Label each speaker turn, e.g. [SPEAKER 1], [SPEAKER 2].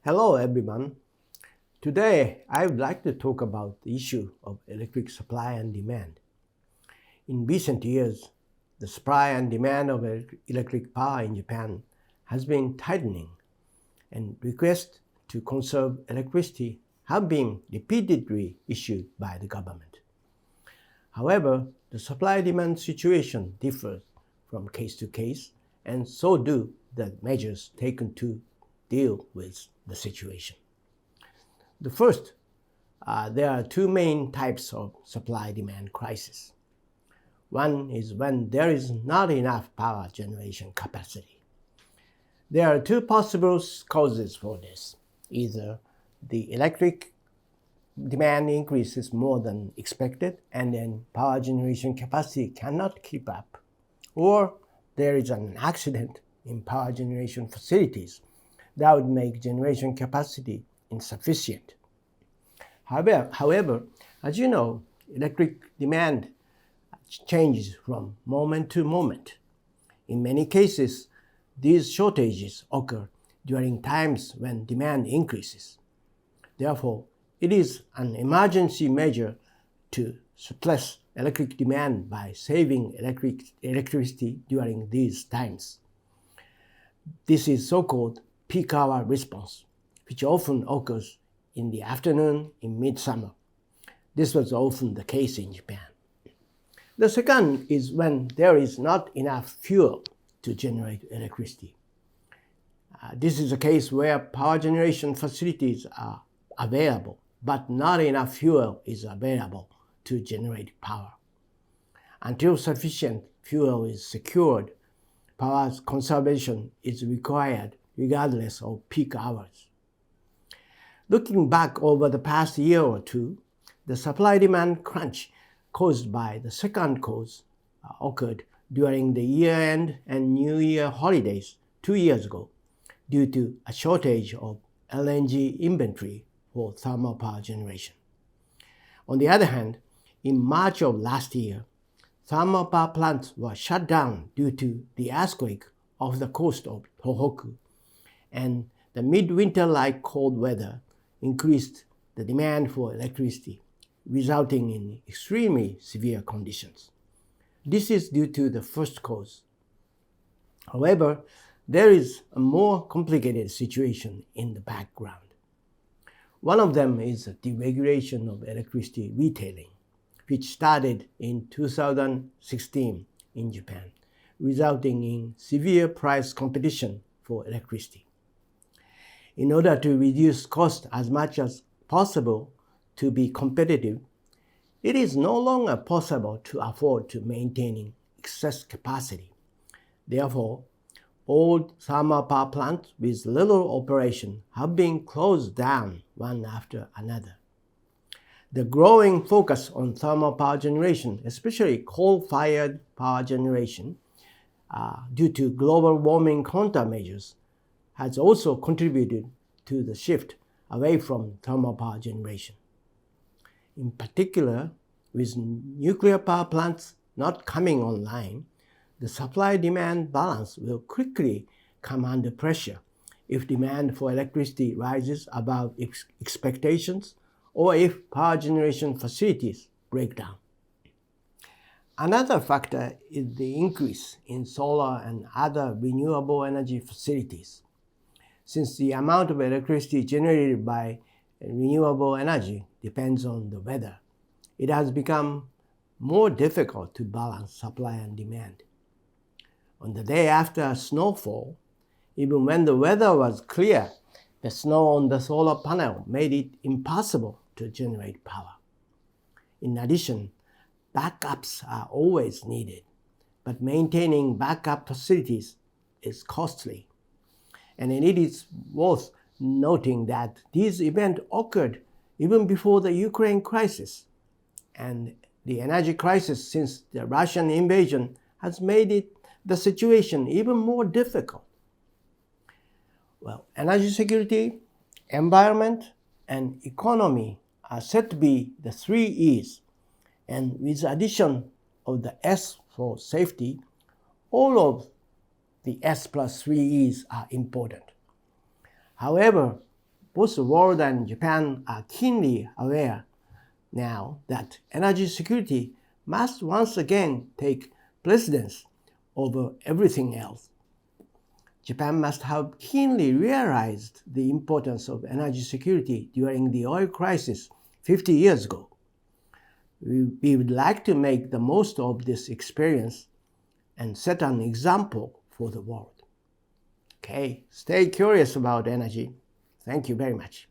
[SPEAKER 1] Hello everyone. Today I would like to talk about the issue of electric supply and demand. In recent years, the supply and demand of electric power in Japan has been tightening, and requests to conserve electricity have been repeatedly issued by the government. However, the supply-demand situation differs from case to case, and so do the measures taken to deal with the situation. First, there are two main types of supply-demand crisis. One is when there is not enough power generation capacity. There are two possible causes for this. Either the electric demand increases more than expected and then power generation capacity cannot keep up, or there is an accident in power generation facilities that would make generation capacity insufficient. However, as you know, electric demand changes from moment to moment. In many cases, these shortages occur during times when demand increases. Therefore, it is an emergency measure to suppress electric demand by saving electricity during these times. This is so-called peak hour response, which often occurs in the afternoon in midsummer. This was often the case in Japan. The second is when there is not enough fuel to generate electricity. This is a case where power generation facilities are available, but not enough fuel is available to generate power. Until sufficient fuel is secured, power conservation is required regardless of peak hours. Looking back over the past year or two, the supply-demand crunch caused by the second cause occurred during the year-end and New Year holidays 2 years ago due to a shortage of LNG inventory for thermal power generation. On the other hand, in March of last year, thermal power plants were shut down due to the earthquake off the coast of Tohoku, and the midwinter-like cold weather increased the demand for electricity, resulting in extremely severe conditions. This is due to the first cause. However, there is a more complicated situation in the background. One of them is the deregulation of electricity retailing, which started in 2016 in Japan, resulting in severe price competition for electricity. In order to reduce cost as much as possible to be competitive, it is no longer possible to afford to maintaining excess capacity. Therefore, old thermal power plants with little operation have been closed down one after another. The growing focus on thermal power generation, especially coal-fired power generation, due to global warming countermeasures, has also contributed to the shift away from thermal power generation. In particular, with nuclear power plants not coming online, the supply-demand balance will quickly come under pressure if demand for electricity rises above expectations or if power generation facilities break down. Another factor is the increase in solar and other renewable energy facilities. Since the amount of electricity generated by renewable energy depends on the weather, it has become more difficult to balance supply and demand. On the day after a snowfall, even when the weather was clear, the snow on the solar panel made it impossible to generate power. In addition, backups are always needed, but maintaining backup facilities is costly. And it is worth noting that these events occurred even before the Ukraine crisis, and the energy crisis since the Russian invasion has made the situation even more difficult. Well, energy security, environment, and economy are said to be the 3 E's, and with the addition of the S for safety, all of the S plus 3 E's are important. However, both the world and Japan are keenly aware now that energy security must once again take precedence over everything else. Japan must have keenly realized the importance of energy security during the oil crisis 50 years ago. We would like to make the most of this experience and set an example for the world. Okay, stay curious about energy. Thank you very much.